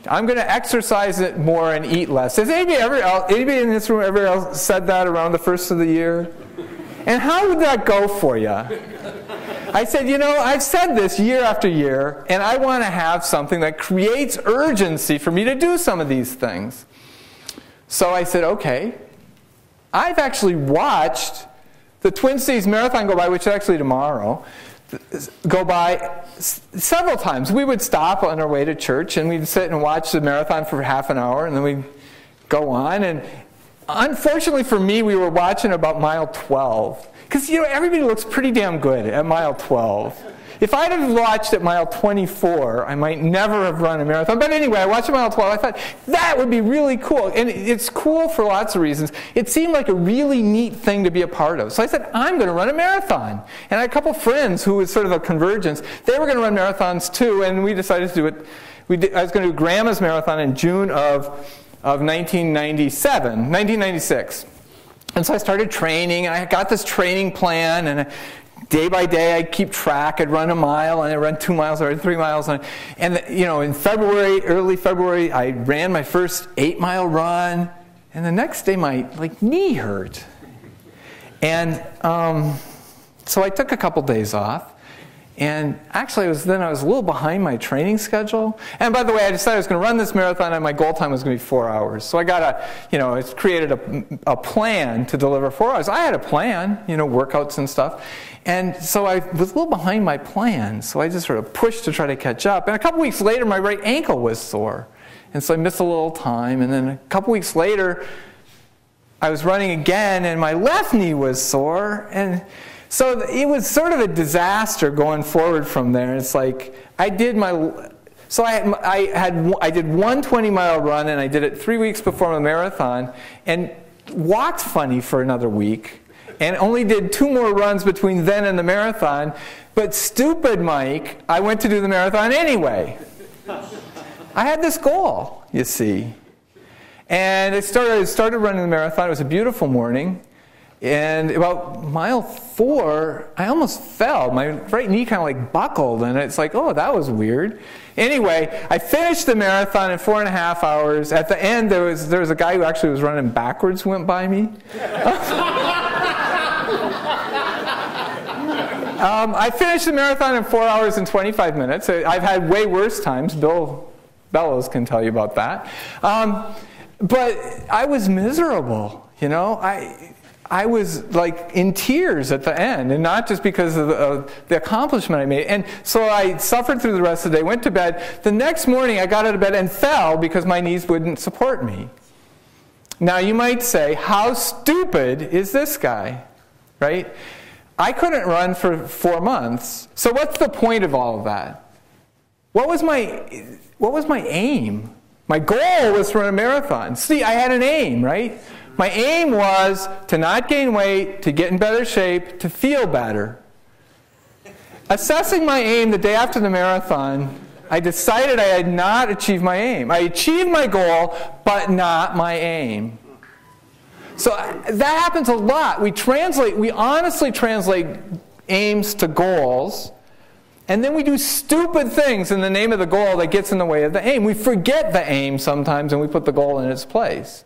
I'm going to exercise it more and eat less. Has anybody in this room ever said that around the first of the year? And how would that go for you? I said, you know, I've said this year after year, and I want to have something that creates urgency for me to do some of these things. So I said, okay. I've actually watched the Twin Cities Marathon go by, which is actually tomorrow, go by several times. We would stop on our way to church, and we'd sit and watch the marathon for half an hour, and then we'd go on. And unfortunately for me, we were watching about mile 12. Because, you know, everybody looks pretty damn good at mile 12. If I'd have watched at mile 24, I might never have run a marathon. But anyway, I watched at mile 12. I thought, that would be really cool. And it's cool for lots of reasons. It seemed like a really neat thing to be a part of. So I said, I'm going to run a marathon. And I had a couple friends who was sort of a convergence. They were going to run marathons too, and we decided to do it. I was going to do Grandma's Marathon in June of 1996. And so I started training, and I got this training plan, and day by day I'd keep track. I'd run a mile, and I'd run 2 miles, or 3 miles. And you know, in February, early February, I ran my first 8-mile run, and the next day my knee hurt. And so I took a couple days off. And actually, I was a little behind my training schedule. And by the way, I decided I was going to run this marathon, and my goal time was going to be 4 hours. So I created a plan to deliver 4 hours. I had a plan, you know, workouts and stuff. And so I was a little behind my plan. So I just sort of pushed to try to catch up. And a couple weeks later, my right ankle was sore. And so I missed a little time. And then a couple weeks later, I was running again, and my left knee was sore. And so it was sort of a disaster going forward from there. It's like I did one 20-mile run, and I did it 3 weeks before the marathon, and walked funny for another week, and only did 2 more runs between then and the marathon. But stupid Mike, I went to do the marathon anyway. I had this goal, you see, and I started running the marathon. It was a beautiful morning. And about mile 4, I almost fell. My right knee kind of like buckled, and it's like, oh, that was weird. Anyway, I finished the marathon in 4.5 hours. At the end, there was a guy who actually was running backwards, went by me. I finished the marathon in 4 hours and 25 minutes. I've had way worse times. Bill Bellows can tell you about that. But I was miserable, you know. I was like in tears at the end, and not just because of the accomplishment I made. And so I suffered through the rest of the day, went to bed. The next morning I got out of bed and fell because my knees wouldn't support me. Now you might say, how stupid is this guy, right? I couldn't run for 4 months. So what's the point of all of that? What was my aim? My goal was to run a marathon. See, I had an aim, right? My aim was to not gain weight, to get in better shape, to feel better. Assessing my aim the day after the marathon, I decided I had not achieved my aim. I achieved my goal, but not my aim. So that happens a lot. We honestly translate aims to goals, and then we do stupid things in the name of the goal that gets in the way of the aim. We forget the aim sometimes, and we put the goal in its place.